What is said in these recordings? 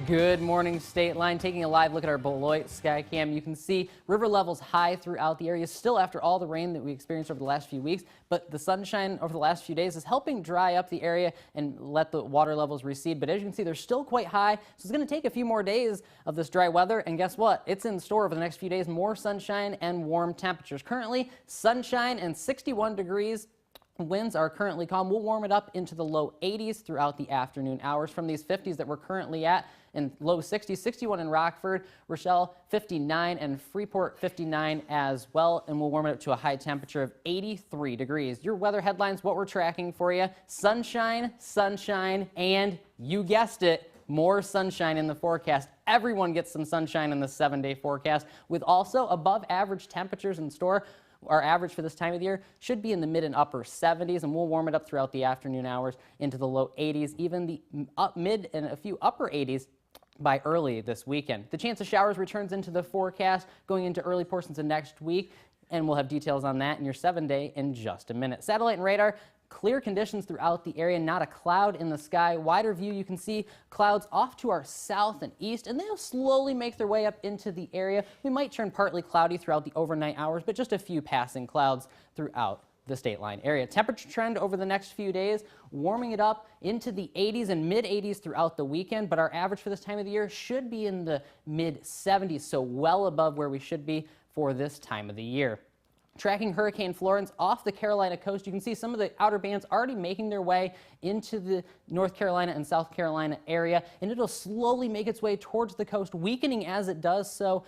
Good morning, State Line. Taking a live look at our Beloit Skycam, you can see river levels high throughout the area, still after all the rain that we experienced over the last few weeks. But the sunshine over the last few days is helping dry up the area and let the water levels recede. But as you can see, they're still quite high, so it's going to take a few more days of this dry weather. And guess what? It's in store over the next few days, more sunshine and warm temperatures. Currently, sunshine and 61 degrees. Winds are currently calm. We'll warm it up into the low 80s throughout the afternoon hours from these 50s that we're currently at, and low 60s, 61 in Rockford, Rochelle 59, and Freeport 59 as well. And we'll warm it up to a high temperature of 83 degrees. Your weather headlines, what we're tracking for you: sunshine, sunshine, and you guessed it, more sunshine in the forecast. Everyone gets some sunshine in the 7-day forecast, with also above average temperatures in store. Our average for this time of the year should be in the mid and upper 70s, and we'll warm it up throughout the afternoon hours into the low 80s, even the mid and a few upper 80s by early this weekend. The chance of showers returns into the forecast going into early portions of next week, and we'll have details on that in your 7-day in just a minute. Satellite and radar, clear conditions throughout the area, not a cloud in the sky. Wider view, you can see clouds off to our south and east, and they'll slowly make their way up into the area. We might turn partly cloudy throughout the overnight hours, but just a few passing clouds throughout the State Line area. Temperature trend over the next few days, warming it up into the 80s and mid 80s throughout the weekend, but our average for this time of the year should be in the mid 70s, so well above where we should be for this time of the year. Tracking Hurricane Florence off the Carolina coast, you can see some of the outer bands already making their way into the North Carolina and South Carolina area, and it'll slowly make its way towards the coast, weakening as it does so.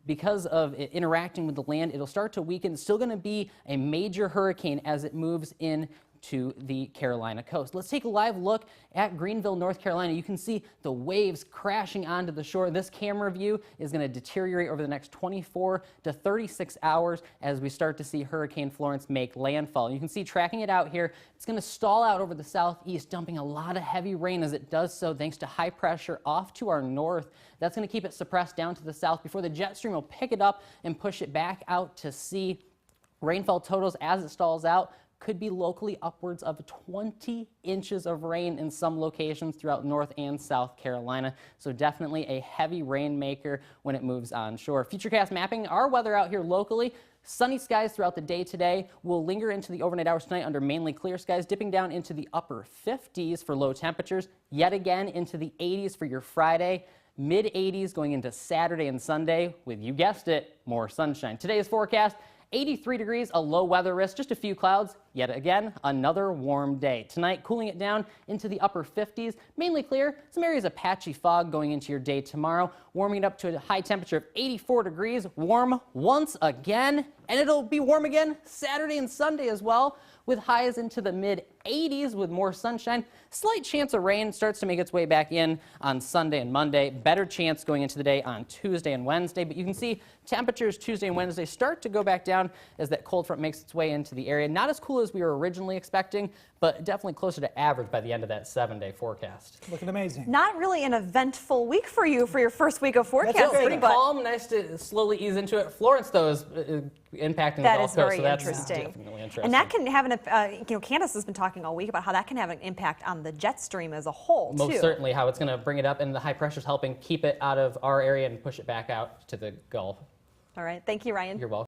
Because of it interacting with the land, it'll start to weaken. It's still going to be a major hurricane as it moves in to the Carolina coast. Let's take a live look at Greenville, North Carolina. You can see the waves crashing onto the shore. This camera view is going to deteriorate over the next 24 to 36 hours as we start to see Hurricane Florence make landfall. You can see tracking it out here, it's going to stall out over the southeast, dumping a lot of heavy rain as it does so thanks to high pressure off to our north. That's going to keep it suppressed down to the south before the jet stream will pick it up and push it back out to sea. Rainfall totals as it stalls out could be locally upwards of 20 inches of rain in some locations throughout North and South Carolina. So definitely a heavy rainmaker when it moves onshore. Futurecast mapping our weather out here locally. Sunny skies throughout the day today will linger into the overnight hours tonight under mainly clear skies, dipping down into the upper 50s for low temperatures, yet again into the 80s for your Friday. Mid 80s going into Saturday and Sunday with, you guessed it, more sunshine. Today's forecast: 83 degrees, a low weather risk, just a few clouds. Yet again, another warm day. Tonight, cooling it down into the upper 50s, mainly clear. Some areas of patchy fog going into your day tomorrow, warming it up to a high temperature of 84 degrees, warm once again, and it'll be warm again Saturday and Sunday as well, with highs into the mid 80s with more sunshine. Slight chance of rain starts to make its way back in on Sunday and Monday. Better chance going into the day on Tuesday and Wednesday, but you can see temperatures Tuesday and Wednesday start to go back down as that cold front makes its way into the area. Not as cool as we were originally expecting, but definitely closer to average by the end of that 7-day forecast. Looking amazing. Not really an eventful week for you for your first week of forecasting. Pretty calm, nice to slowly ease into it. Florence, though, is impacting the Gulf Coast, so that's definitely interesting. And that can have an, Candace has been talking all week about how that can have an impact on the jet stream as a whole, too. Most certainly, how it's going to bring it up, and the high pressure is helping keep it out of our area and push it back out to the Gulf. All right. Thank you, Ryan. You're welcome.